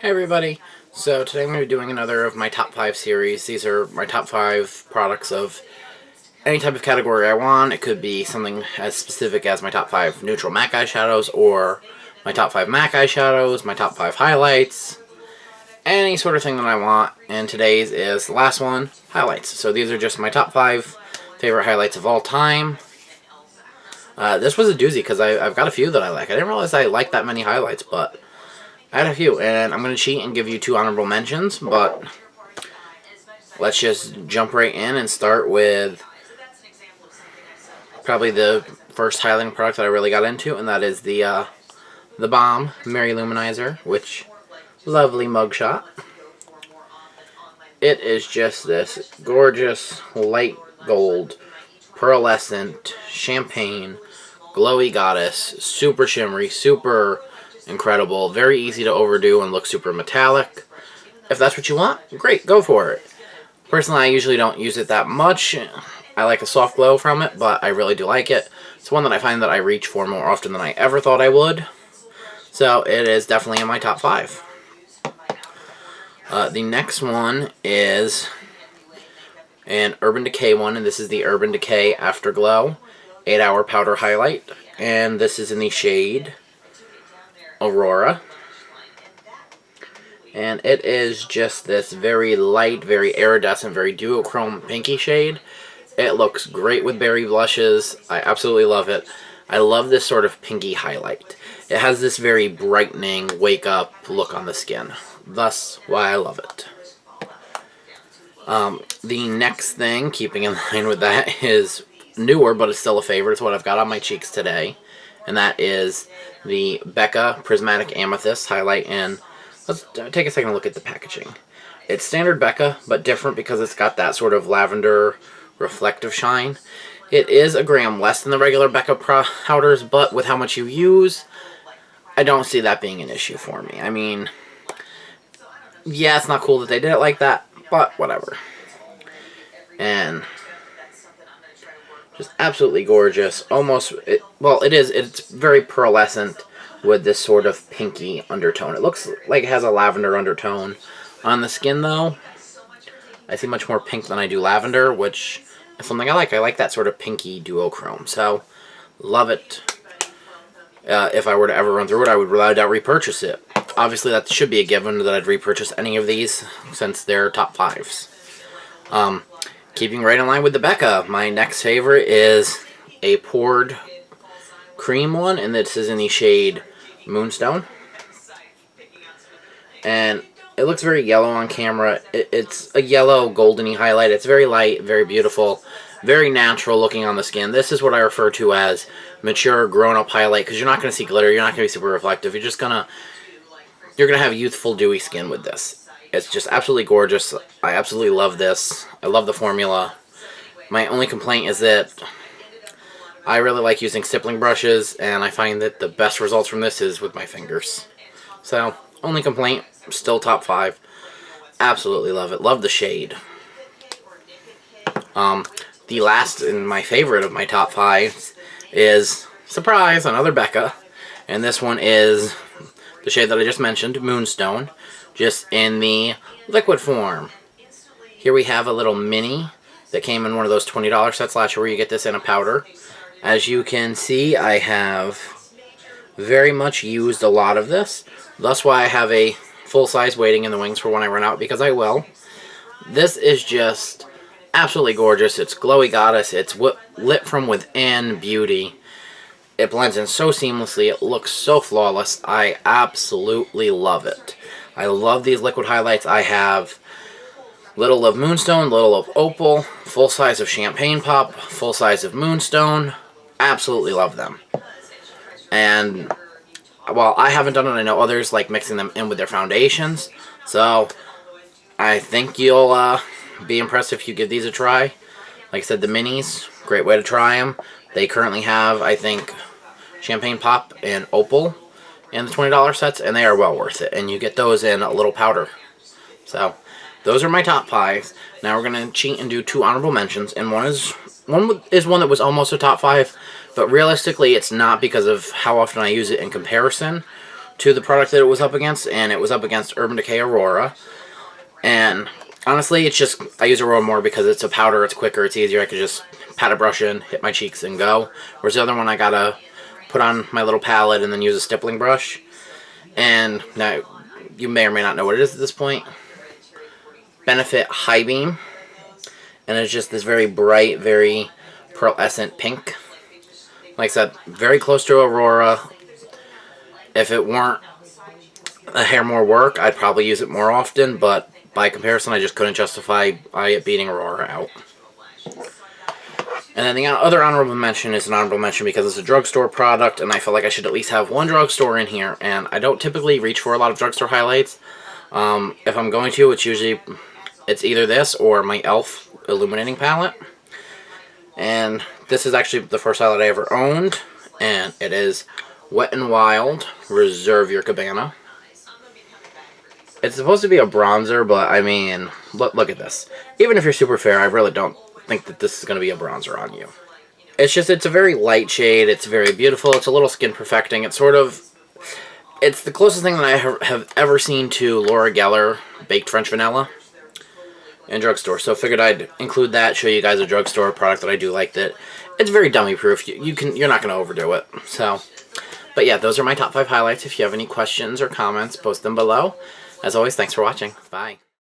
Hey everybody, so today I'm going to be doing another of my top 5 series. These are my top 5 products of any type of category I want. It could be something as specific as my top 5 neutral MAC eyeshadows, or my top 5 MAC eyeshadows, my top 5 highlights, any sort of thing that I want. And today's is the last one, highlights. So these are just my top 5 favorite highlights of all time. This was a doozy because I've got a few that I like. I didn't realize I liked that many highlights, but I had a few, and I'm going to cheat and give you 2 honorable mentions, but let's just jump right in and start with probably the first highlighting product that I really got into, and that is the Balm Mary-louimnizer, which, lovely mugshot. It is just this gorgeous light gold, pearlescent, champagne, glowy goddess, super shimmery, super incredible, very easy to overdo and look super metallic. If that's what you want, great, go for it. Personally, I usually don't use it that much. I like a soft glow from it, but I really do like it. It's one that I find that I reach for more often than I ever thought I would. So it is definitely in my top 5. The next one is an Urban Decay one, and this is the Urban Decay Afterglow 8-Hour Powder Highlight. And this is in the shade Aurora, and it is just this very light, very iridescent, very duochrome pinky shade. It looks great with berry blushes. I absolutely love it. I love this sort of pinky highlight. It has this very brightening, wake up look on the skin. Thus why I love it. The next thing, keeping in line with that, is newer, but it's still a favorite. It's what I've got on my cheeks today, and that is the Becca Prismatic Amethyst highlight. And let's take a second to look at the packaging. It's standard Becca, but different because it's got that sort of lavender reflective shine. It is a gram less than the regular Becca powders, but with how much you use, I don't see that being an issue for me. I mean, yeah, it's not cool that they did it like that, but whatever. And just absolutely gorgeous. Almost, it's very pearlescent with this sort of pinky undertone. It looks like it has a lavender undertone. On the skin, though, I see much more pink than I do lavender, which is something I like. I like that sort of pinky duochrome. So, love it. If I were to ever run through it, I would without doubt repurchase it. Obviously, that should be a given that I'd repurchase any of these since they're top 5s. Keeping right in line with the Becca, my next favorite is a poured cream one, and this is in the shade Moonstone. And it looks very yellow on camera. It's a yellow goldeny highlight. It's very light, very beautiful, very natural looking on the skin. This is what I refer to as mature, grown-up highlight, because you're not going to see glitter, you're not going to be super reflective. You're going to have youthful, dewy skin with this. It's just absolutely gorgeous. I absolutely love this. I love the formula. My only complaint is that I really like using stippling brushes, and I find that the best results from this is with my fingers. So, only complaint, still top 5. Absolutely love it. Love the shade. The last and my favorite of my top 5 is, surprise, another Becca. And this one is the shade that I just mentioned, Moonstone, just in the liquid form. Here we have a little mini that came in one of those $20 sets last year where you get this in a powder. As you can see, I have very much used a lot of this. That's why I have a full-size waiting in the wings for when I run out, because I will. This is just absolutely gorgeous. It's glowy goddess. It's lit from within beauty. It blends in so seamlessly. It looks so flawless. I absolutely love it. I love these liquid highlights. I have little of Moonstone, little of Opal, full size of Champagne Pop, full size of Moonstone. Absolutely love them. And while I haven't done it, I know others like mixing them in with their foundations. So I think you'll be impressed if you give these a try. Like I said, the minis, great way to try them. They currently have, I think, Champagne Pop and Opal in the $20 sets, and they are well worth it. And you get those in a little powder. So those are my top 5. Now we're going to cheat and do 2 honorable mentions, and one is one that was almost a top 5, but realistically it's not because of how often I use it in comparison to the product that it was up against, and it was up against Urban Decay Aurora. And honestly, it's just, I use Aurora more because it's a powder, it's quicker, it's easier. I could just pat a brush in, hit my cheeks, and go. Whereas the other one, I gotta put on my little palette and then use a stippling brush. And now, you may or may not know what it is at this point. Benefit High Beam. And it's just this very bright, very pearlescent pink. Like I said, very close to Aurora. If it weren't a hair more work, I'd probably use it more often, but by comparison, I just couldn't justify it beating Aurora out. And then the other honorable mention is an honorable mention because it's a drugstore product, and I feel like I should at least have one drugstore in here, and I don't typically reach for a lot of drugstore highlights. If I'm going to, it's either this or my e.l.f. illuminating palette. And this is actually the first highlight I ever owned, and it is Wet n Wild Reserve Your Cabana. It's supposed to be a bronzer, but I mean, look at this. Even if you're super fair, I really don't think that this is going to be a bronzer on you. It's a very light shade, it's very beautiful, it's a little skin perfecting, it's the closest thing that I have ever seen to Laura Geller Baked French Vanilla in drugstore. So I figured I'd include that, show you guys a drugstore product that I do like, that it's very dummy proof. You're not going to overdo it. So, but yeah, those are my top 5 highlights. If you have any questions or comments, post them below. As always, thanks for watching. Bye.